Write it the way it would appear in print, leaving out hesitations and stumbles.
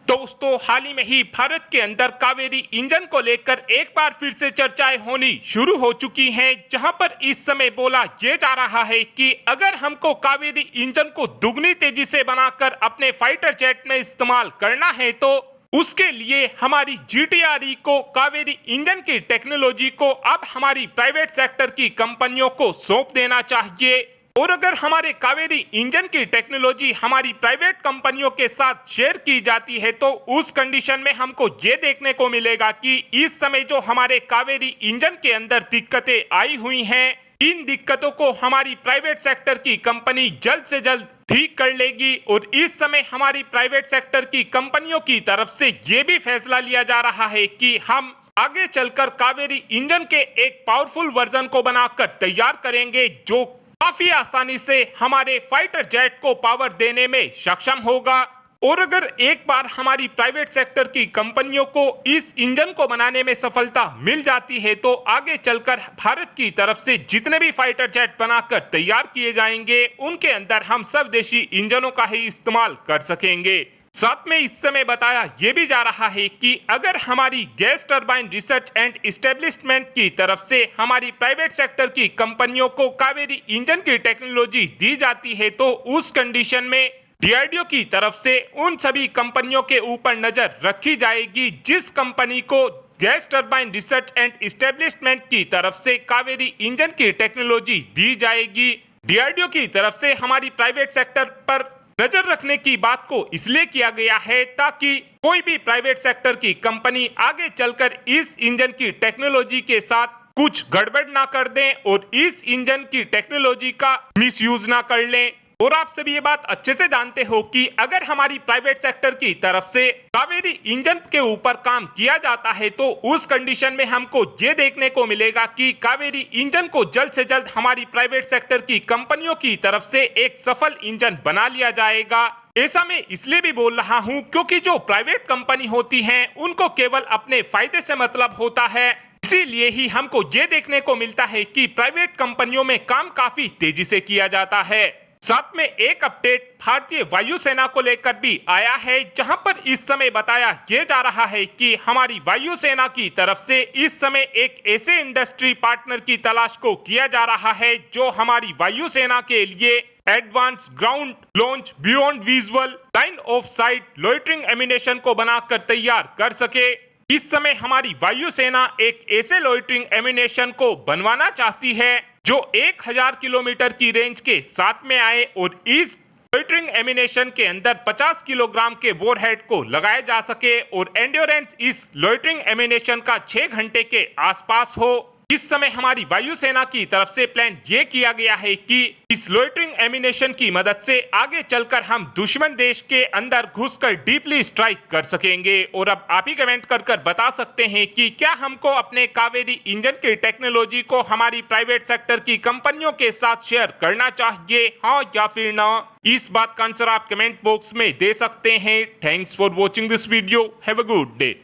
दोस्तों, हाल ही में ही भारत के अंदर कावेरी इंजन को लेकर एक बार फिर से चर्चाएं होनी शुरू हो चुकी हैं, जहां पर इस समय बोला ये जा रहा है कि अगर हमको कावेरी इंजन को दुगनी तेजी से बनाकर अपने फाइटर जेट में इस्तेमाल करना है तो उसके लिए हमारी GTRE को कावेरी इंजन की टेक्नोलॉजी को अब हमारी प्राइवेट सेक्टर की कंपनियों को सौंप देना चाहिए। और अगर हमारे कावेरी इंजन की टेक्नोलॉजी हमारी प्राइवेट कंपनियों के साथ शेयर की जाती है तो उस कंडीशन में हमको ये देखने को मिलेगा कि इस समय जो हमारे कावेरी इंजन के अंदर दिक्कतें आई हुई हैं, इन दिक्कतों को हमारी प्राइवेट सेक्टर की कंपनी जल्द से जल्द ठीक कर लेगी। और इस समय हमारी प्राइवेट सेक्टर की कंपनियों की तरफ से ये भी फैसला लिया जा रहा है कि हम आगे चलकर कावेरी इंजन के एक पावरफुल वर्जन को बनाकर तैयार करेंगे जो काफी आसानी से हमारे फाइटर जेट को पावर देने में सक्षम होगा। और अगर एक बार हमारी प्राइवेट सेक्टर की कंपनियों को इस इंजन को बनाने में सफलता मिल जाती है तो आगे चलकर भारत की तरफ से जितने भी फाइटर जेट बनाकर तैयार किए जाएंगे उनके अंदर हम स्वदेशी इंजनों का ही इस्तेमाल कर सकेंगे। साथ में इस समय बताया यह भी जा रहा है कि अगर हमारी gas turbine research and establishment की तरफ से हमारी प्राइवेट सेक्टर की कंपनियों को कावेरी इंजन की टेक्नोलॉजी दी जाती है तो उस कंडीशन में DRDO की तरफ से उन सभी कंपनियों के ऊपर नजर रखी जाएगी जिस कंपनी को gas turbine research and establishment की तरफ से कावेरी इंजन की टेक्नोलॉजी दी जाएगी। DRDO की तरफ से हमारी प्राइवेट सेक्टर पर नजर रखने की बात को इसलिए किया गया है ताकि कोई भी प्राइवेट सेक्टर की कंपनी आगे चलकर इस इंजन की टेक्नोलॉजी के साथ कुछ गड़बड़ ना कर दें और इस इंजन की टेक्नोलॉजी का मिसयूज ना कर लें। और आप सभी ये बात अच्छे से जानते हो कि अगर हमारी प्राइवेट सेक्टर की तरफ से कावेरी इंजन के ऊपर काम किया जाता है तो उस कंडीशन में हमको ये देखने को मिलेगा कि कावेरी इंजन को जल्द से जल्द हमारी प्राइवेट सेक्टर की कंपनियों की तरफ से एक सफल इंजन बना लिया जाएगा। ऐसा मैं इसलिए भी बोल रहा हूं क्योंकि जो प्राइवेट कंपनी होती हैं उनको केवल अपने फायदे से मतलब होता है, इसीलिए ही हमको ये देखने को मिलता है कि प्राइवेट कंपनियों में काम काफी तेजी से किया जाता है। साथ में एक अपडेट भारतीय वायुसेना को लेकर भी आया है, जहां पर इस समय बताया यह जा रहा है कि हमारी वायुसेना की तरफ से इस समय एक ऐसे इंडस्ट्री पार्टनर की तलाश को किया जा रहा है जो हमारी वायुसेना के लिए advance ground launch beyond visual line of sight loitering ammunition को बनाकर तैयार कर सके। इस समय हमारी वायुसेना एक ऐसे लोइटरिंग एमिनेशन को बनवाना चाहती है जो 1000 किलोमीटर की रेंज के साथ में आए और इस लोइटरिंग एमिनेशन के अंदर 50 किलोग्राम के वॉरहेड को लगाया जा सके और एंड्योरेंस इस लोइटरिंग एमिनेशन का 6 घंटे के आसपास हो। इस समय हमारी वायुसेना की तरफ से प्लान ये किया गया है कि इस लोइटरिंग एमिनेशन की मदद से आगे चलकर हम दुश्मन देश के अंदर घुसकर डीपली स्ट्राइक कर सकेंगे। और अब आप ही कमेंट कर बता सकते हैं कि क्या हमको अपने कावेरी इंजन की टेक्नोलॉजी को हमारी प्राइवेट सेक्टर की कंपनियों के साथ शेयर करना चाहिए, हाँ या फिर ना। इस बात का आंसर आप कमेंट बॉक्स में दे सकते हैं। Thanks for watching this video. Have a good day.